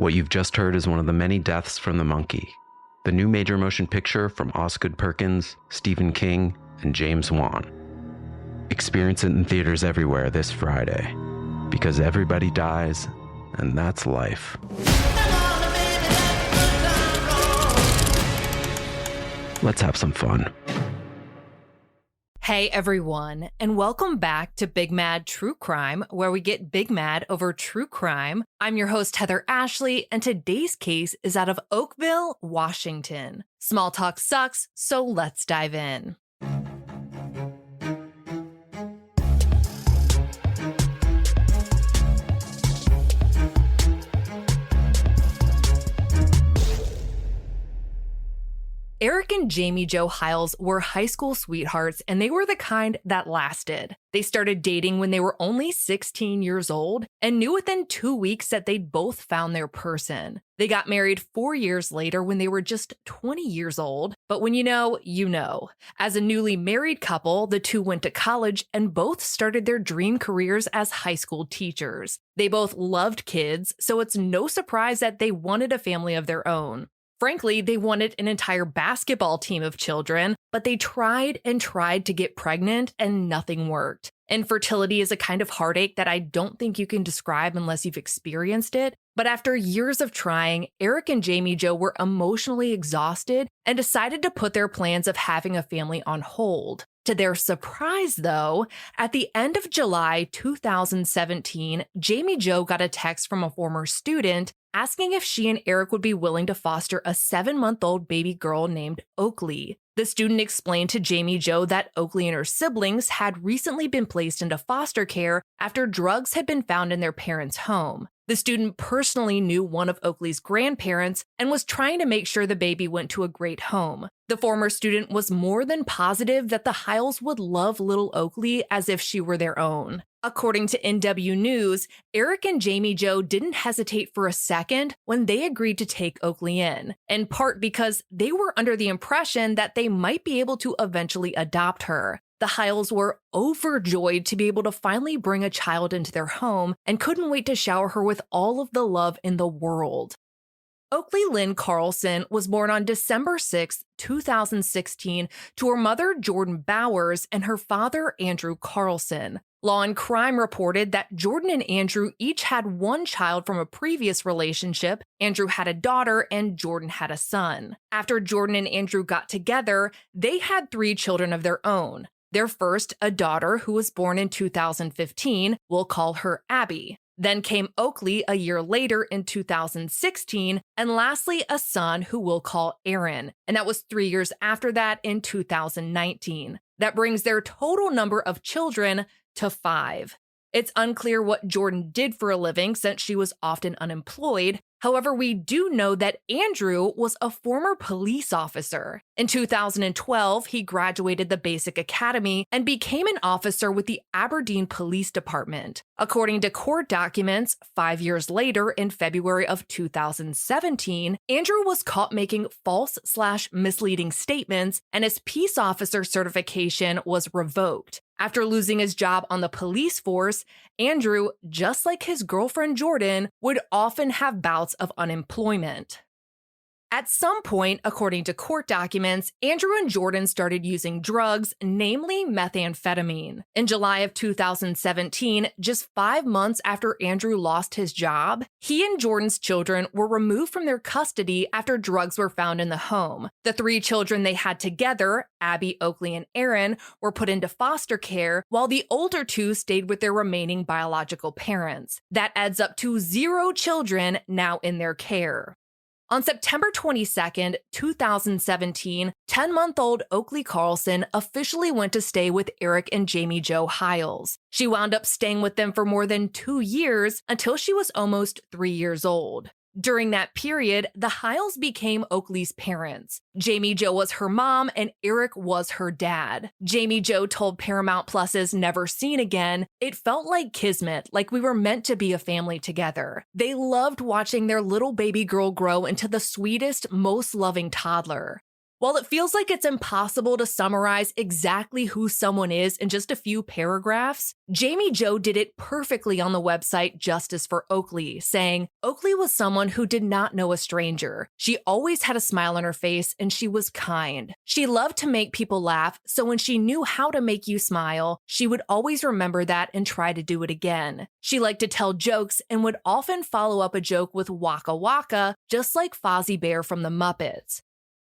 What you've just heard is one of the many deaths from the monkey, the new major motion picture from Osgood Perkins, Stephen King, and James Wan. Experience it in theaters everywhere this Friday, because everybody dies, and that's life. Let's have some fun. Hey everyone, and welcome back to Big Mad True Crime, where we get big mad over true crime. I'm your host, Heather Ashley, and today's case is out of Oakville, Washington. Small talk sucks, so let's dive in. Eric and Jamie Jo Hiles were high school sweethearts, and they were the kind that lasted. They started dating when they were only 16 years old and knew within 2 weeks that they'd both found their person. They got married 4 years later when they were just 20 years old. But when you know, you know. As a newly married couple, the two went to college and both started their dream careers as high school teachers. They both loved kids, so it's no surprise that they wanted a family of their own. Frankly, they wanted an entire basketball team of children, but they tried and tried to get pregnant and nothing worked. Infertility is a kind of heartache that I don't think you can describe unless you've experienced it. But after years of trying, Eric and Jamie Jo were emotionally exhausted and decided to put their plans of having a family on hold. To their surprise, though, at the end of July 2017, Jamie Jo got a text from a former student asking if she and Eric would be willing to foster a 7-month-old baby girl named Oakley. The student explained to Jamie Jo that Oakley and her siblings had recently been placed into foster care after drugs had been found in their parents' home. The student personally knew one of Oakley's grandparents and was trying to make sure the baby went to a great home. The former student was more than positive that the Hiles would love little Oakley as if she were their own. According to NW News, Eric and Jamie Jo didn't hesitate for a second when they agreed to take Oakley in part because they were under the impression that they might be able to eventually adopt her. The Hiles were overjoyed to be able to finally bring a child into their home and couldn't wait to shower her with all of the love in the world. Oakley Lynn Carlson was born on December 6, 2016, to her mother, Jordan Bowers, and her father, Andrew Carlson. Law and Crime reported that Jordan and Andrew each had one child from a previous relationship. Andrew had a daughter and Jordan had a son. After Jordan and Andrew got together, they had 3 children of their own. Their first, a daughter who was born in 2015, we'll call her Abby. Then came Oakley a year later in 2016, and lastly, a son who we'll call Aaron, and that was 3 years after that in 2019. That brings their total number of children to 5. It's unclear what Jordan did for a living since she was often unemployed. However, we do know that Andrew was a former police officer. In 2012, he graduated the Basic Academy and became an officer with the Aberdeen Police Department. According to court documents, 5 years later, in February of 2017, Andrew was caught making false/misleading statements, and his peace officer certification was revoked. After losing his job on the police force, Andrew, just like his girlfriend Jordan, would often have bouts of unemployment. At some point, according to court documents, Andrew and Jordan started using drugs, namely methamphetamine. In July of 2017, just 5 months after Andrew lost his job, he and Jordan's children were removed from their custody after drugs were found in the home. The 3 children they had together, Abby, Oakley, and Aaron, were put into foster care, while the older 2 stayed with their remaining biological parents. That adds up to 0 children now in their care. On September 22, 2017, 10-month-old Oakley Carlson officially went to stay with Eric and Jamie Jo Hiles. She wound up staying with them for more than 2 years until she was almost 3 years old. During that period, the Hiles became Oakley's parents. Jamie Jo was her mom and Eric was her dad. Jamie Jo told Paramount Plus's Never Seen Again, "It felt like kismet, like we were meant to be a family together. They loved watching their little baby girl grow into the sweetest, most loving toddler." While it feels like it's impossible to summarize exactly who someone is in just a few paragraphs, Jamie Jo did it perfectly on the website Justice for Oakley, saying, "Oakley was someone who did not know a stranger. She always had a smile on her face and she was kind. She loved to make people laugh, so when she knew how to make you smile, she would always remember that and try to do it again. She liked to tell jokes and would often follow up a joke with Waka Waka, just like Fozzie Bear from the Muppets."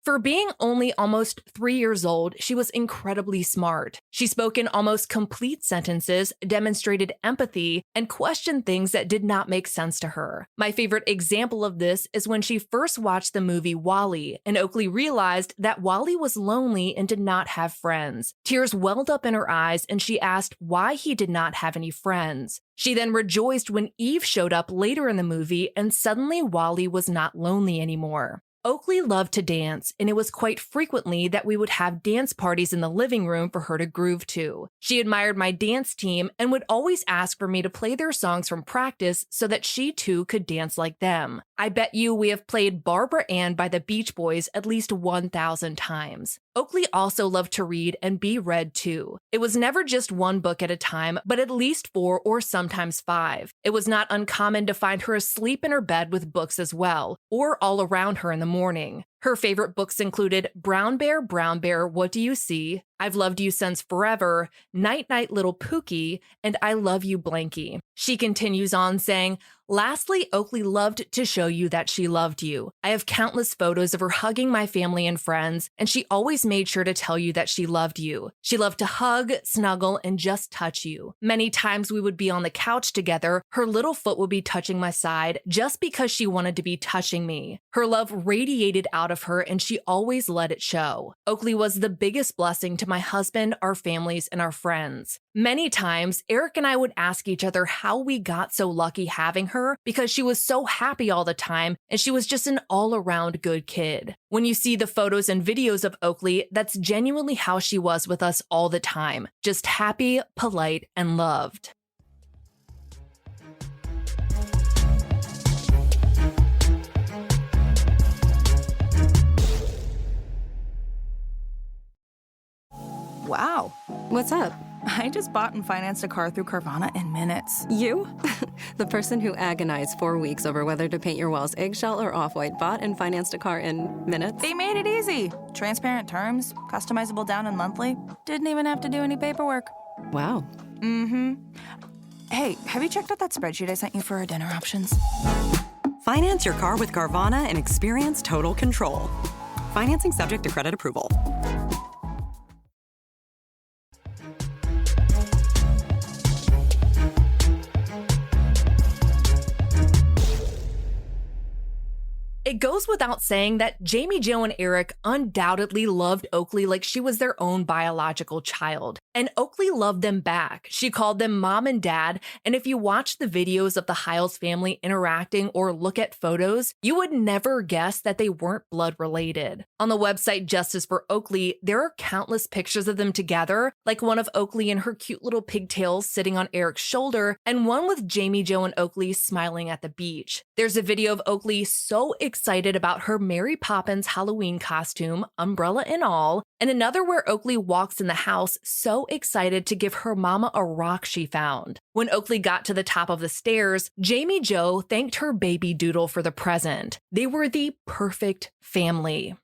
For being only almost 3 years old, she was incredibly smart. She spoke in almost complete sentences, demonstrated empathy, and questioned things that did not make sense to her. My favorite example of this is when she first watched the movie WALL-E, and Oakley realized that WALL-E was lonely and did not have friends. Tears welled up in her eyes, and she asked why he did not have any friends. She then rejoiced when Eve showed up later in the movie, and suddenly WALL-E was not lonely anymore. Oakley loved to dance, and it was quite frequently that we would have dance parties in the living room for her to groove to. She admired my dance team and would always ask for me to play their songs from practice so that she too could dance like them. I bet you we have played Barbara Ann by the Beach Boys at least 1,000 times. Oakley also loved to read and be read too. It was never just one book at a time, but at least 4 or sometimes 5. It was not uncommon to find her asleep in her bed with books as well, or all around her in the morning. Her favorite books included Brown Bear, What Do You See?, I've Loved You Since Forever, Night Night Little Pookie, and I Love You Blanky. She continues on saying, "Lastly, Oakley loved to show you that she loved you. I have countless photos of her hugging my family and friends, and she always made sure to tell you that she loved you. She loved to hug, snuggle, and just touch you. Many times we would be on the couch together, her little foot would be touching my side just because she wanted to be touching me. Her love radiated out of her, and she always let it show. Oakley was the biggest blessing to my husband, our families, and our friends. Many times, Eric and I would ask each other how we got so lucky having her because she was so happy all the time and she was just an all-around good kid. When you see the photos and videos of Oakley, that's genuinely how she was with us all the time. Just happy, polite, and loved." Wow. What's up? I just bought and financed a car through Carvana in minutes. You? The person who agonized 4 weeks over whether to paint your walls eggshell or off-white bought and financed a car in minutes? They made it easy. Transparent terms, customizable down and monthly. Didn't even have to do any paperwork. Wow. Mm-hmm. Hey, have you checked out that spreadsheet I sent you for our dinner options? Finance your car with Carvana and experience total control. Financing subject to credit approval. It goes without saying that Jamie Jo and Eric undoubtedly loved Oakley like she was their own biological child. And Oakley loved them back. She called them mom and dad, and if you watch the videos of the Hiles family interacting or look at photos, you would never guess that they weren't blood related. On the website Justice for Oakley, there are countless pictures of them together, like one of Oakley and her cute little pigtails sitting on Eric's shoulder, and one with Jamie Jo and Oakley smiling at the beach. There's a video of Oakley so excited about her Mary Poppins Halloween costume, umbrella and all, and another where Oakley walks in the house so excited to give her mama a rock she found. When Oakley got to the top of the stairs, Jamie Jo thanked her baby doodle for the present. They were the perfect family.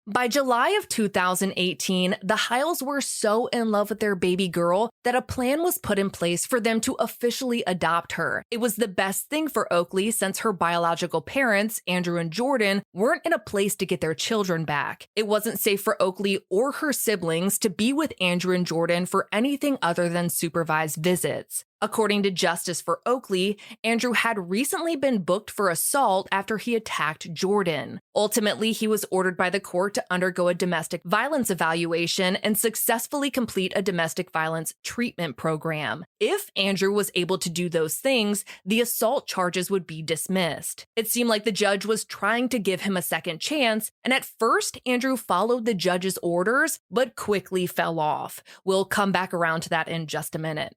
By July of 2018, the Hiles were so in love with their baby girl that a plan was put in place for them to officially adopt her. It was the best thing for Oakley since her biological parents, Andrew and Jordan, weren't in a place to get their children back. It wasn't safe for Oakley or her siblings to be with Andrew and Jordan for anything other than supervised visits. According to Justice for Oakley, Andrew had recently been booked for assault after he attacked Jordan. Ultimately, he was ordered by the court to undergo a domestic violence evaluation and successfully complete a domestic violence treatment program. If Andrew was able to do those things, the assault charges would be dismissed. It seemed like the judge was trying to give him a second chance, and at first, Andrew followed the judge's orders, but quickly fell off. We'll come back around to that in just a minute.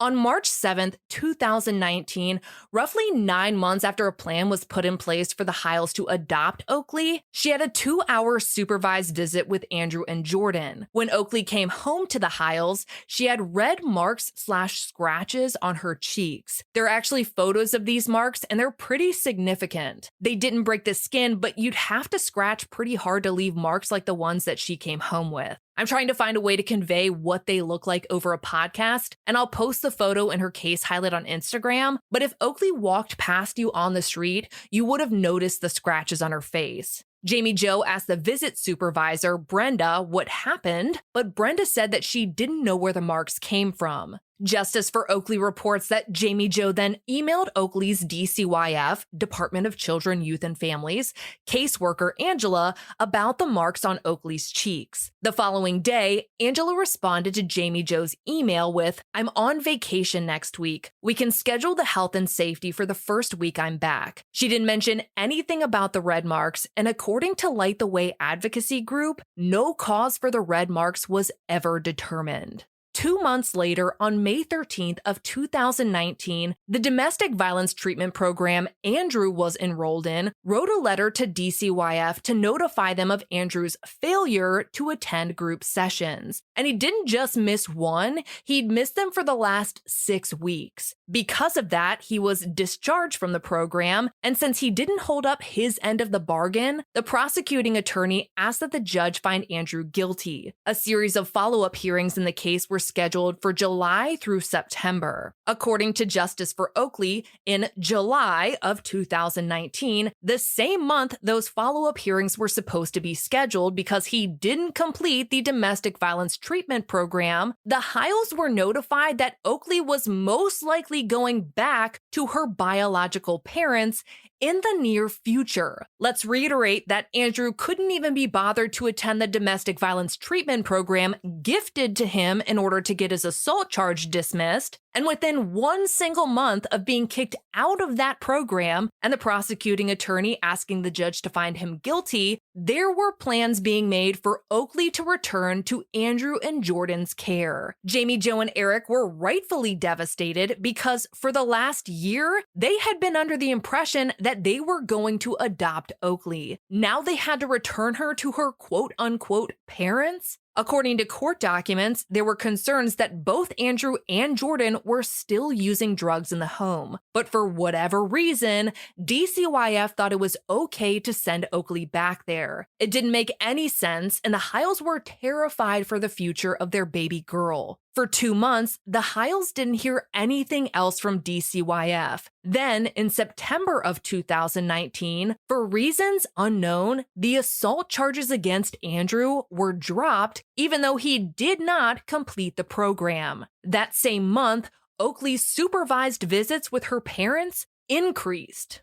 On March 7th, 2019, roughly 9 months after a plan was put in place for the Hiles to adopt Oakley, she had a 2-hour supervised visit with Andrew and Jordan. When Oakley came home to the Hiles, she had red marks/scratches on her cheeks. There are actually photos of these marks, and they're pretty significant. They didn't break the skin, but you'd have to scratch pretty hard to leave marks like the ones that she came home with. I'm trying to find a way to convey what they look like over a podcast, and I'll post the photo in her case highlight on Instagram, but if Oakley walked past you on the street, you would have noticed the scratches on her face. Jamie Jo asked the visit supervisor, Brenda, what happened, but Brenda said that she didn't know where the marks came from. Justice for Oakley reports that Jamie Jo then emailed Oakley's DCYF, Department of Children, Youth, and Families, caseworker Angela about the marks on Oakley's cheeks. The following day, Angela responded to Jamie Jo's email with, I'm on vacation next week. We can schedule the health and safety for the first week I'm back. She didn't mention anything about the red marks, and according to Light the Way Advocacy Group, no cause for the red marks was ever determined. 2 months later, on May 13th of 2019, the domestic violence treatment program Andrew was enrolled in wrote a letter to DCYF to notify them of Andrew's failure to attend group sessions. And he didn't just miss one, he'd missed them for the last 6 weeks. Because of that, he was discharged from the program, and since he didn't hold up his end of the bargain, the prosecuting attorney asked that the judge find Andrew guilty. A series of follow-up hearings in the case were scheduled for July through September. According to Justice for Oakley, in July of 2019, the same month those follow-up hearings were supposed to be scheduled because he didn't complete the domestic violence treatment program, the Hiles were notified that Oakley was most likely going back to her biological parents in the near future. Let's reiterate that Andrew couldn't even be bothered to attend the domestic violence treatment program gifted to him in order to get his assault charge dismissed. And within 1 single month of being kicked out of that program and the prosecuting attorney asking the judge to find him guilty, there were plans being made for Oakley to return to Andrew and Jordan's care. Jamie Jo and Eric were rightfully devastated because for the last year, they had been under the impression that they were going to adopt Oakley. Now they had to return her to her quote-unquote parents. According to court documents, there were concerns that both Andrew and Jordan were still using drugs in the home. But for whatever reason, DCYF thought it was okay to send Oakley back there. It didn't make any sense, and the Hiles were terrified for the future of their baby girl. For 2 months, the Hiles didn't hear anything else from DCYF. Then, in September of 2019, for reasons unknown, the assault charges against Andrew were dropped, even though he did not complete the program. That same month, Oakley's supervised visits with her parents increased.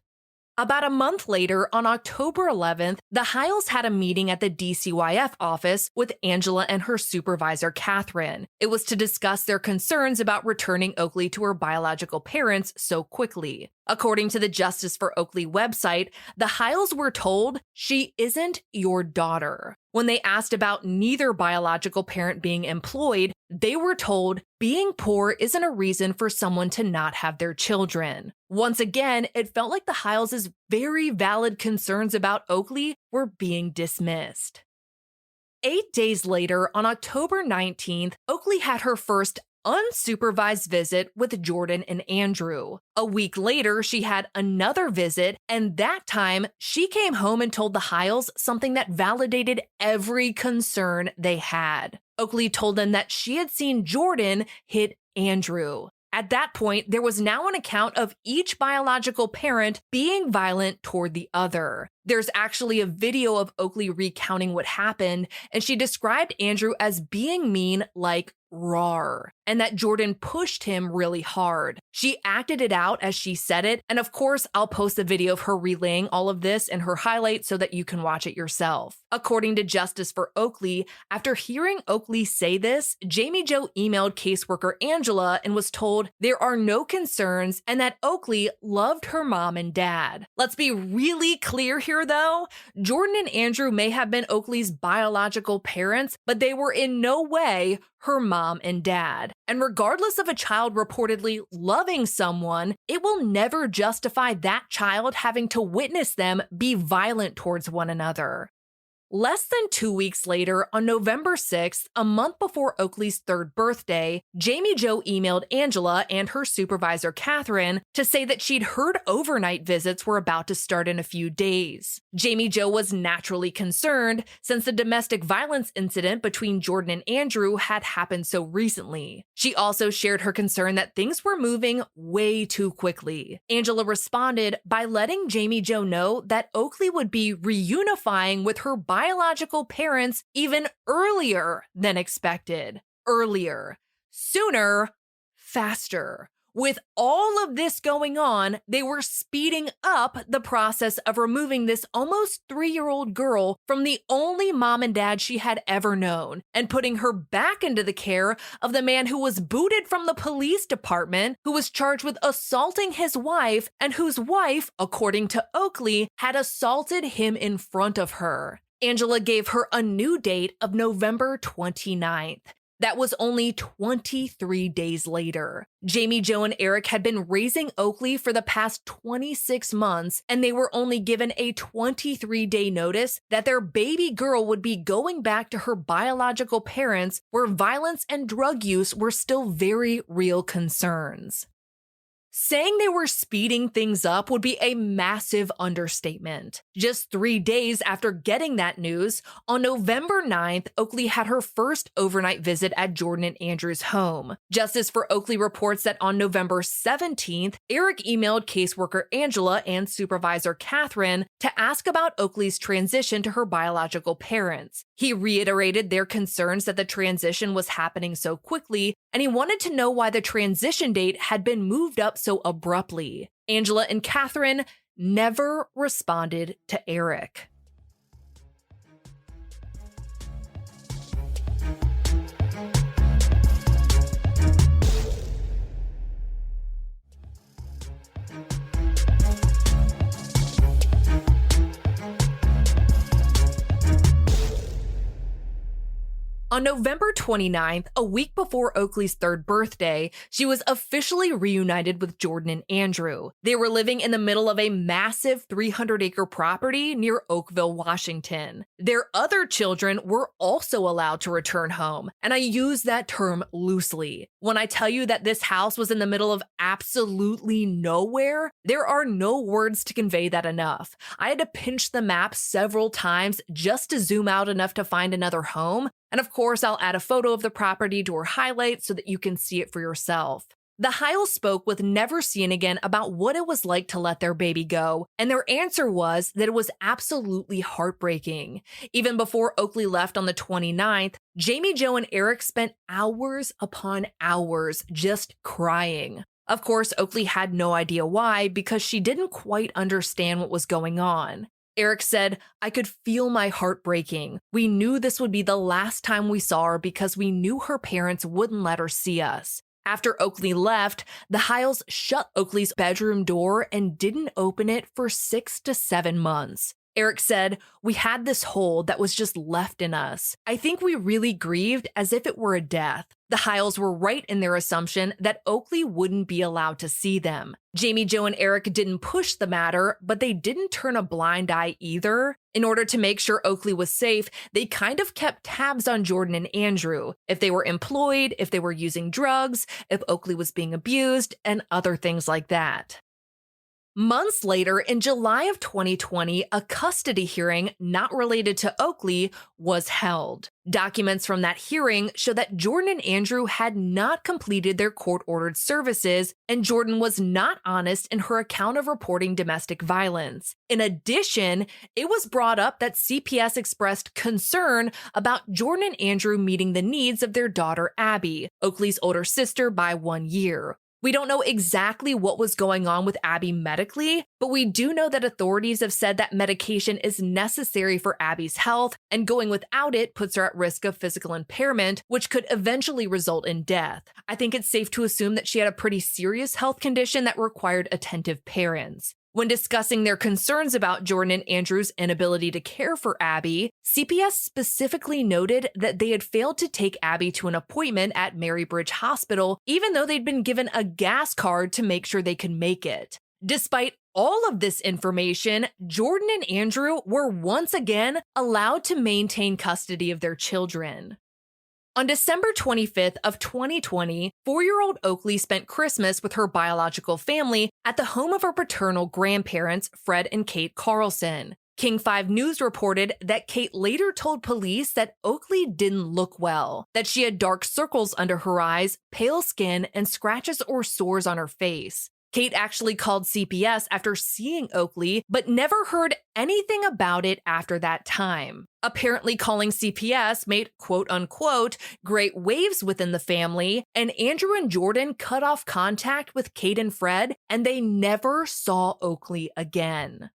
About a month later, on October 11th, the Hiles had a meeting at the DCYF office with Angela and her supervisor, Catherine. It was to discuss their concerns about returning Oakley to her biological parents so quickly. According to the Justice for Oakley website, the Hiles were told, she isn't your daughter. When they asked about neither biological parent being employed, they were told being poor isn't a reason for someone to not have their children. Once again, it felt like the Hiles' very valid concerns about Oakley were being dismissed. 8 days later, on October 19th, Oakley had her first unsupervised visit with Jordan and Andrew. A week later, she had another visit, and that time, she came home and told the Hiles something that validated every concern they had. Oakley told them that she had seen Jordan hit Andrew. At that point, there was now an account of each biological parent being violent toward the other. There's actually a video of Oakley recounting what happened, and she described Andrew as being mean like rawr, and that Jordan pushed him really hard. She acted it out as she said it, and of course, I'll post a video of her relaying all of this in her highlight so that you can watch it yourself. According to Justice for Oakley, after hearing Oakley say this, Jamie Jo emailed caseworker Angela and was told there are no concerns and that Oakley loved her mom and dad. Let's be really clear here though, Jordan and Andrew may have been Oakley's biological parents, but they were in no way her mom and dad. And regardless of a child reportedly loving someone, it will never justify that child having to witness them be violent towards one another. Less than 2 weeks later, on November 6th, a month before Oakley's third birthday, Jamie Jo emailed Angela and her supervisor, Catherine, to say that she'd heard overnight visits were about to start in a few days. Jamie Jo was naturally concerned since the domestic violence incident between Jordan and Andrew had happened so recently. She also shared her concern that things were moving way too quickly. Angela responded by letting Jamie Jo know that Oakley would be reunifying with her biological parents even earlier than expected. Earlier. Sooner. Faster. With all of this going on, they were speeding up the process of removing this almost 3-year-old girl from the only mom and dad she had ever known and putting her back into the care of the man who was booted from the police department, who was charged with assaulting his wife, and whose wife, according to Oakley, had assaulted him in front of her. Angela gave her a new date of November 29th. That was only 23 days later. Jamie Jo and Eric had been raising Oakley for the past 26 months, and they were only given a 23-day notice that their baby girl would be going back to her biological parents, where violence and drug use were still very real concerns. Saying they were speeding things up would be a massive understatement. Just 3 days after getting that news, on November 9th, Oakley had her first overnight visit at Jordan and Andrew's home. Justice for Oakley reports that on November 17th, Eric emailed caseworker Angela and supervisor Catherine to ask about Oakley's transition to her biological parents. He reiterated their concerns that the transition was happening so quickly, and he wanted to know why the transition date had been moved up so abruptly. Angela and Catherine never responded to Eric. On November 29th, a week before Oakley's third birthday, she was officially reunited with Jordan and Andrew. They were living in the middle of a massive 300-acre property near Oakville, Washington. Their other children were also allowed to return home, and I use that term loosely. When I tell you that this house was in the middle of absolutely nowhere, there are no words to convey that enough. I had to pinch the map several times just to zoom out enough to find another home. And of course, I'll add a photo of the property to our highlights so that you can see it for yourself. The Hiles spoke with Never Seen Again about what it was like to let their baby go, and their answer was that it was absolutely heartbreaking. Even before Oakley left on the 29th, Jamie Jo and Eric spent hours upon hours just crying. Of course, Oakley had no idea why, because she didn't quite understand what was going on. Eric said, "I could feel my heart breaking. We knew this would be the last time we saw her because we knew her parents wouldn't let her see us." After Oakley left, the Hiles shut Oakley's bedroom door and didn't open it for 6 to 7 months. Eric said, "We had this hole that was just left in us. I think we really grieved as if it were a death." The Hiles were right in their assumption that Oakley wouldn't be allowed to see them. Jamie Jo and Eric didn't push the matter, but they didn't turn a blind eye either. In order to make sure Oakley was safe, they kind of kept tabs on Jordan and Andrew, if they were employed, if they were using drugs, if Oakley was being abused, and other things like that. Months later, in July of 2020, a custody hearing not related to Oakley was held. Documents from that hearing show that Jordan and Andrew had not completed their court-ordered services, and Jordan was not honest in her account of reporting domestic violence. In addition, it was brought up that CPS expressed concern about Jordan and Andrew meeting the needs of their daughter Abby, Oakley's older sister by 1 year. We don't know exactly what was going on with Abby medically, but we do know that authorities have said that medication is necessary for Abby's health, and going without it puts her at risk of physical impairment, which could eventually result in death. I think it's safe to assume that she had a pretty serious health condition that required attentive parents. When discussing their concerns about Jordan and Andrew's inability to care for Abby, CPS specifically noted that they had failed to take Abby to an appointment at Marybridge Hospital, even though they'd been given a gas card to make sure they could make it. Despite all of this information, Jordan and Andrew were once again allowed to maintain custody of their children. On December 25th of 2020, 4-year-old Oakley spent Christmas with her biological family at the home of her paternal grandparents, Fred and Kate Carlson. King 5 News reported that Kate later told police that Oakley didn't look well, that she had dark circles under her eyes, pale skin, and scratches or sores on her face. Kate actually called CPS after seeing Oakley, but never heard anything about it after that time. Apparently, calling CPS made quote-unquote great waves within the family, and Andrew and Jordan cut off contact with Kate and Fred, and they never saw Oakley again.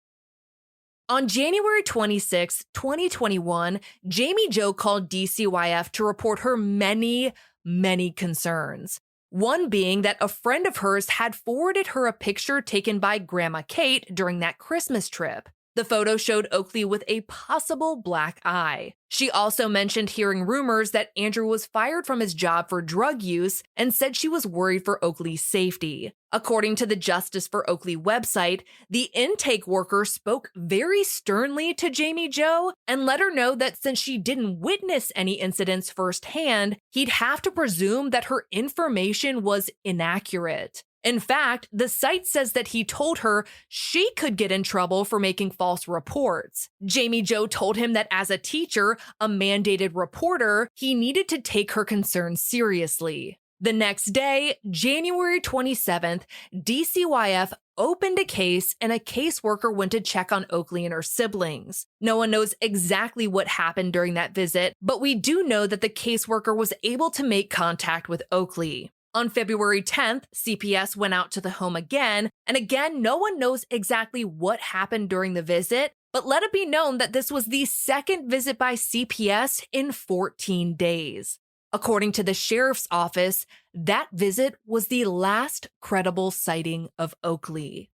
On January 26, 2021, Jamie Jo called DCYF to report her many concerns. One being that a friend of hers had forwarded her a picture taken by Grandma Kate during that Christmas trip. The photo showed Oakley with a possible black eye. She also mentioned hearing rumors that Andrew was fired from his job for drug use and said she was worried for Oakley's safety. According to the Justice for Oakley website, the intake worker spoke very sternly to Jamie Jo and let her know that since she didn't witness any incidents firsthand, he'd have to presume that her information was inaccurate. In fact, the site says that he told her she could get in trouble for making false reports. Jamie Jo told him that as a teacher, a mandated reporter, he needed to take her concerns seriously. The next day, January 27th, DCYF opened a case and a caseworker went to check on Oakley and her siblings. No one knows exactly what happened during that visit, but we do know that the caseworker was able to make contact with Oakley. On February 10th, CPS went out to the home again, and again, no one knows exactly what happened during the visit, but let it be known that this was the second visit by CPS in 14 days. According to the sheriff's office, that visit was the last credible sighting of Oakley.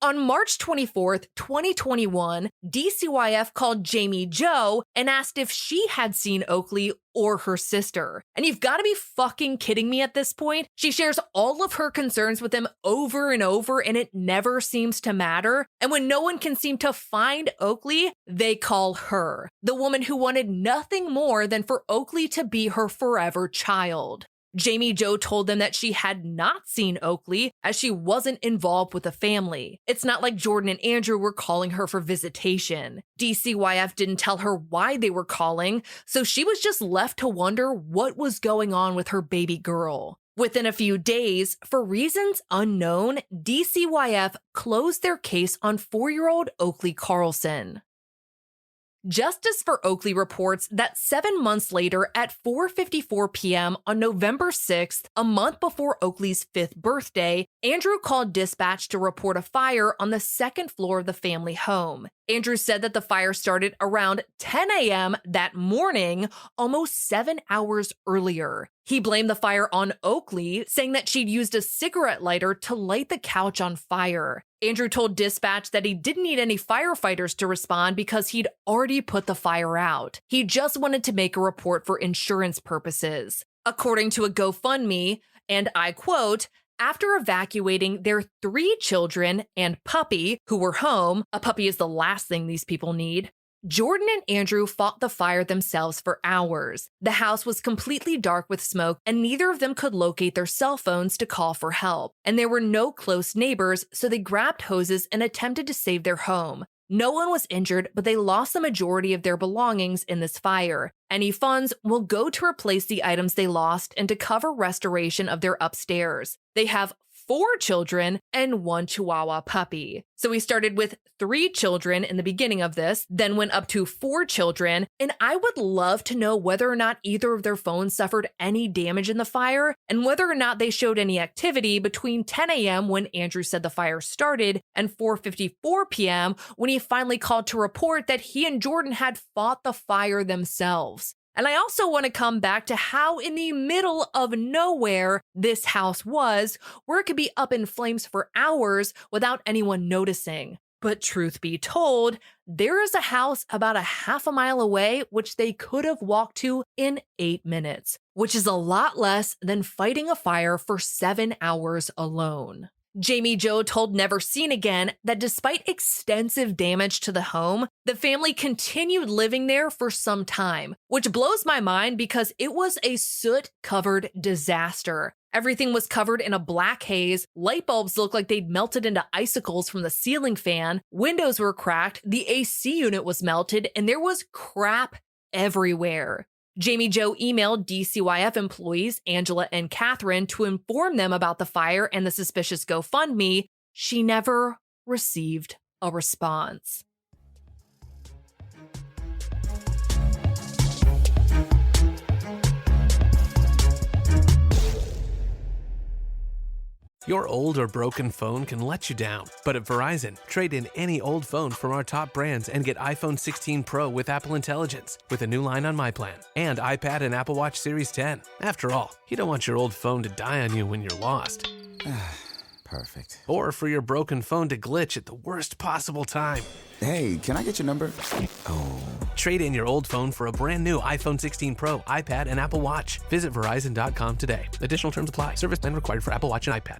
On March 24th, 2021, DCYF called Jamie Jo and asked if she had seen Oakley or her sister. And you've got to be fucking kidding me at this point. She shares all of her concerns with him over and over, and it never seems to matter. And when no one can seem to find Oakley, they call her, the woman who wanted nothing more than for Oakley to be her forever child. Jamie Jo told them that she had not seen Oakley as she wasn't involved with the family. It's not like Jordan and Andrew were calling her for visitation. DCYF didn't tell her why they were calling, so she was just left to wonder what was going on with her baby girl. Within a few days, for reasons unknown, DCYF closed their case on 4-year-old Oakley Carlson. Justice for Oakley reports that 7 months later at 4:54 p.m. on November 6th, a month before Oakley's 5th birthday, Andrew called dispatch to report a fire on the second floor of the family home. Andrew said that the fire started around 10 a.m. that morning, almost 7 hours earlier. He blamed the fire on Oakley, saying that she'd used a cigarette lighter to light the couch on fire. Andrew told dispatch that he didn't need any firefighters to respond because he'd already put the fire out. He just wanted to make a report for insurance purposes. According to a GoFundMe, and I quote, after evacuating their 3 children and puppy, who were home, a puppy is the last thing these people need, Jordan and Andrew fought the fire themselves for hours. The house was completely dark with smoke, and neither of them could locate their cell phones to call for help. And there were no close neighbors, so they grabbed hoses and attempted to save their home. No one was injured, but they lost the majority of their belongings in this fire. Any funds will go to replace the items they lost and to cover restoration of their upstairs. They have 4 children and 1 Chihuahua puppy. So we started with 3 children in the beginning of this, then went up to 4 children, and I would love to know whether or not either of their phones suffered any damage in the fire, and whether or not they showed any activity between 10 a.m. when Andrew said the fire started and 4:54 p.m. when he finally called to report that he and Jordan had fought the fire themselves. And I also want to come back to how in the middle of nowhere this house was, where it could be up in flames for hours without anyone noticing. But truth be told, there is a house about a half a mile away which they could have walked to in 8 minutes, which is a lot less than fighting a fire for 7 hours alone. Jamie Jo told Never Seen Again that despite extensive damage to the home, the family continued living there for some time, which blows my mind because it was a soot-covered disaster. Everything was covered in a black haze, light bulbs looked like they'd melted into icicles from the ceiling fan, windows were cracked, the AC unit was melted, and there was crap everywhere. Jamie Jo emailed DCYF employees Angela and Catherine to inform them about the fire and the suspicious GoFundMe. She never received a response. Your old or broken phone can let you down, but at Verizon, trade in any old phone from our top brands and get iPhone 16 Pro with Apple Intelligence with a new line on My Plan and iPad and Apple Watch Series 10. After all, you don't want your old phone to die on you when you're lost. Perfect. Or for your broken phone to glitch at the worst possible time. Hey, can I get your number? Oh. Trade in your old phone for a brand new iPhone 16 Pro, iPad, and Apple Watch. Visit Verizon.com today. Additional terms apply. Service plan required for Apple Watch and iPad.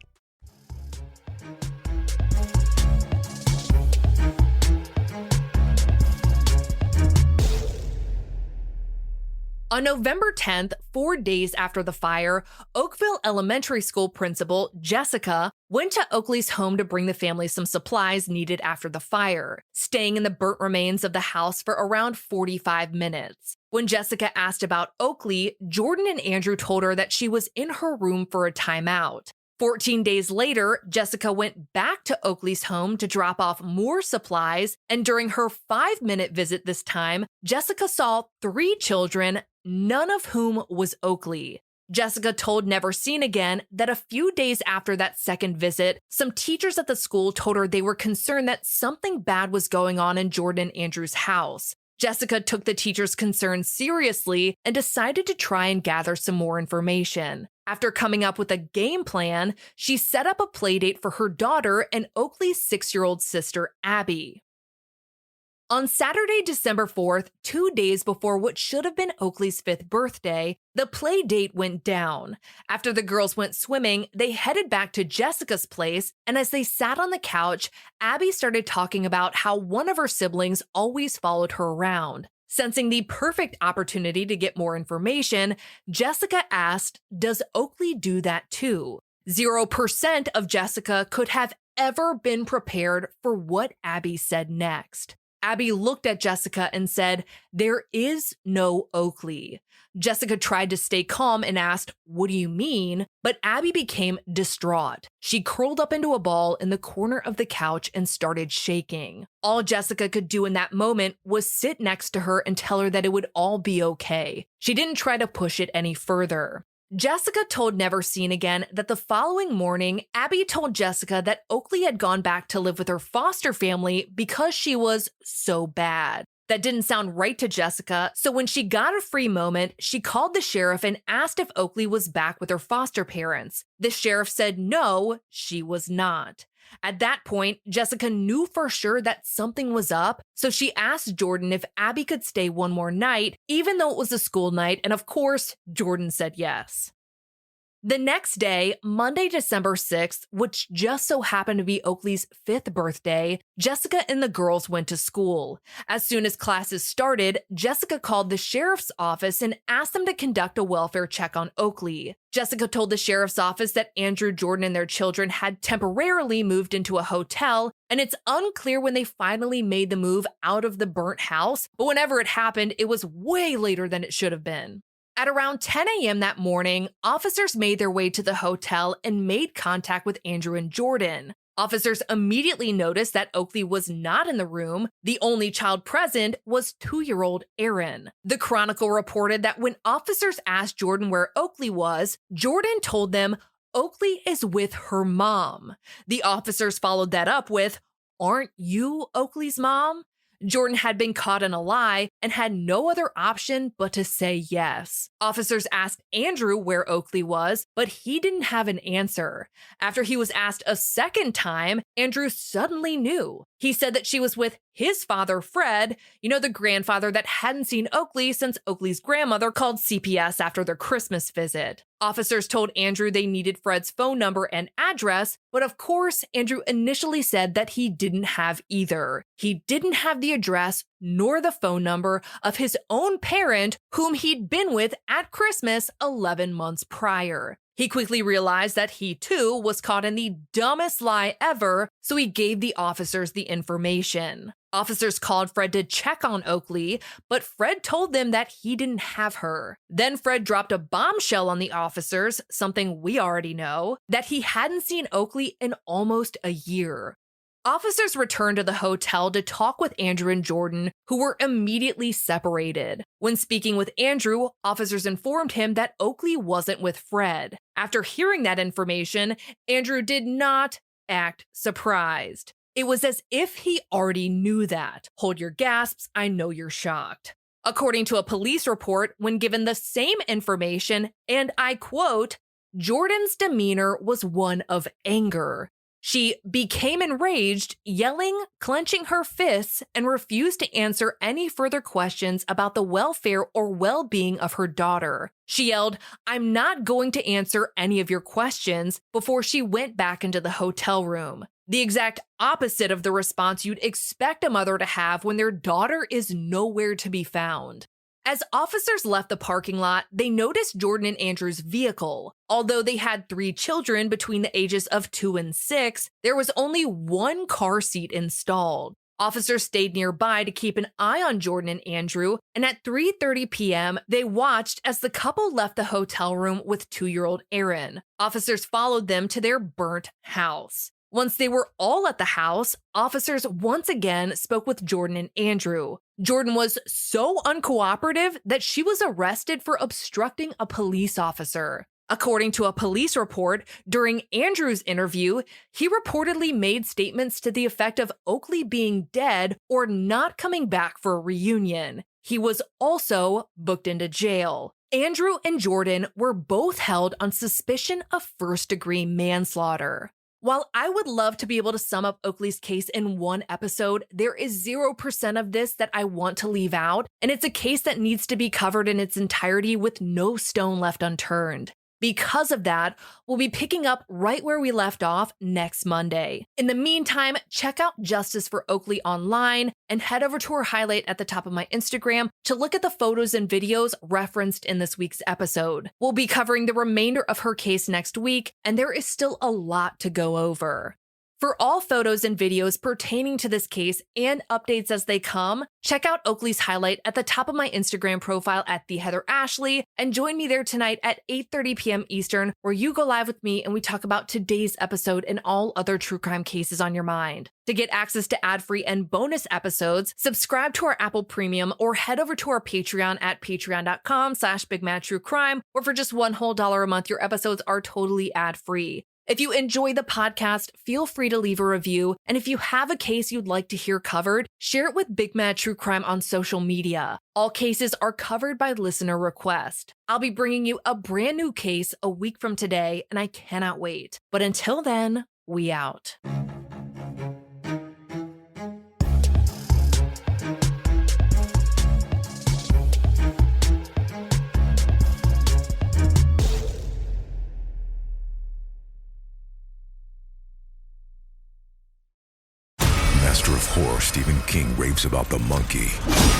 On November 10th, 4 days after the fire, Oakville Elementary School principal Jessica went to Oakley's home to bring the family some supplies needed after the fire, staying in the burnt remains of the house for around 45 minutes. When Jessica asked about Oakley, Jordan and Andrew told her that she was in her room for a timeout. 14 days later, Jessica went back to Oakley's home to drop off more supplies, and during her 5-minute visit this time, Jessica saw 3 children, none of whom was Oakley. Jessica told Never Seen Again that a few days after that second visit, some teachers at the school told her they were concerned that something bad was going on in Jordan and Andrew's house. Jessica took the teachers' concerns seriously and decided to try and gather some more information. After coming up with a game plan, she set up a playdate for her daughter and Oakley's 6-year-old sister, Abby. On Saturday, December 4th, 2 days before what should have been Oakley's 5th birthday, the play date went down. After the girls went swimming, they headed back to Jessica's place, and as they sat on the couch, Abby started talking about how one of her siblings always followed her around. Sensing the perfect opportunity to get more information, Jessica asked, "Does Oakley do that too?" 0% of Jessica could have ever been prepared for what Abby said next. Abby looked at Jessica and said, "There is no Oakley." Jessica tried to stay calm and asked, "What do you mean?" But Abby became distraught. She curled up into a ball in the corner of the couch and started shaking. All Jessica could do in that moment was sit next to her and tell her that it would all be okay. She didn't try to push it any further. Jessica told Never Seen Again that the following morning, Abby told Jessica that Oakley had gone back to live with her foster family because she was so bad. That didn't sound right to Jessica, so when she got a free moment, she called the sheriff and asked if Oakley was back with her foster parents. The sheriff said no, she was not. At that point, Jessica knew for sure that something was up, so she asked Jordan if Abby could stay one more night, even though it was a school night, and of course, Jordan said yes. The next day, Monday, December 6th, which just so happened to be Oakley's 5th birthday, Jessica and the girls went to school. As soon as classes started, Jessica called the sheriff's office and asked them to conduct a welfare check on Oakley. Jessica told the sheriff's office that Andrew, Jordan, and their children had temporarily moved into a hotel, and it's unclear when they finally made the move out of the burnt house, but whenever it happened, it was way later than it should have been. At around 10 a.m. that morning, officers made their way to the hotel and made contact with Andrew and Jordan. Officers immediately noticed that Oakley was not in the room. The only child present was 2-year-old Aaron. The Chronicle reported that when officers asked Jordan where Oakley was, Jordan told them Oakley is with her mom. The officers followed that up with, "Aren't you Oakley's mom?" Jordan had been caught in a lie and had no other option but to say yes. Officers asked Andrew where Oakley was, but he didn't have an answer. After he was asked a second time, Andrew suddenly knew. He said that she was with his father, Fred, the grandfather that hadn't seen Oakley since Oakley's grandmother called CPS after their Christmas visit. Officers told Andrew they needed Fred's phone number and address, but of course, Andrew initially said that he didn't have either. He didn't have the address nor the phone number of his own parent, whom he'd been with at Christmas 11 months prior. He quickly realized that he, too, was caught in the dumbest lie ever, so he gave the officers the information. Officers called Fred to check on Oakley, but Fred told them that he didn't have her. Then Fred dropped a bombshell on the officers, something we already know, that he hadn't seen Oakley in almost a year. Officers returned to the hotel to talk with Andrew and Jordan, who were immediately separated. When speaking with Andrew, officers informed him that Oakley wasn't with Fred. After hearing that information, Andrew did not act surprised. It was as if he already knew that. Hold your gasps, I know you're shocked. According to a police report, when given the same information, and I quote, Jordan's demeanor was one of anger. She became enraged, yelling, clenching her fists, and refused to answer any further questions about the welfare or well-being of her daughter. She yelled, "I'm not going to answer any of your questions," before she went back into the hotel room. The exact opposite of the response you'd expect a mother to have when their daughter is nowhere to be found. As officers left the parking lot, they noticed Jordan and Andrew's vehicle. Although they had 3 children between the ages of 2 and 6, there was only one car seat installed. Officers stayed nearby to keep an eye on Jordan and Andrew, and at 3:30 p.m., they watched as the couple left the hotel room with 2-year-old Aaron. Officers followed them to their burnt house. Once they were all at the house, officers once again spoke with Jordan and Andrew. Jordan was so uncooperative that she was arrested for obstructing a police officer. According to a police report, during Andrew's interview, he reportedly made statements to the effect of Oakley being dead or not coming back for a reunion. He was also booked into jail. Andrew and Jordan were both held on suspicion of first-degree manslaughter. While I would love to be able to sum up Oakley's case in one episode, there is 0% of this that I want to leave out, and it's a case that needs to be covered in its entirety with no stone left unturned. Because of that, we'll be picking up right where we left off next Monday. In the meantime, check out Justice for Oakley online and head over to her highlight at the top of my Instagram to look at the photos and videos referenced in this week's episode. We'll be covering the remainder of her case next week, and there is still a lot to go over. For all photos and videos pertaining to this case and updates as they come, check out Oakley's highlight at the top of my Instagram profile at @TheHeatherAshley, and join me there tonight at 8:30 p.m. Eastern, where you go live with me and we talk about today's episode and all other true crime cases on your mind. To get access to ad-free and bonus episodes, subscribe to our Apple Premium or head over to our Patreon at patreon.com/BigMadTrueCrime, where for just $1 a month, your episodes are totally ad-free. If you enjoy the podcast, feel free to leave a review. And if you have a case you'd like to hear covered, share it with Big Mad True Crime on social media. All cases are covered by listener request. I'll be bringing you a brand new case a week from today, and I cannot wait. But until then, we out. Master of horror Stephen King raves about The Monkey.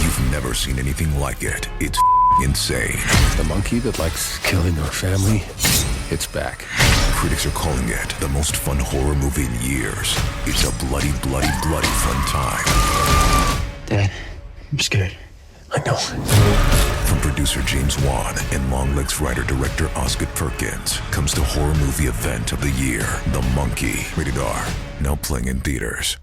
You've never seen anything like it. It's insane. The monkey that likes killing our family, it's back. Critics are calling it the most fun horror movie in years. It's a bloody, bloody, bloody fun time. Dad, I'm scared. I know. From producer James Wan and Longlegs writer-director Osgood Perkins comes the horror movie event of the year, The Monkey. Rated R. Now playing in theaters.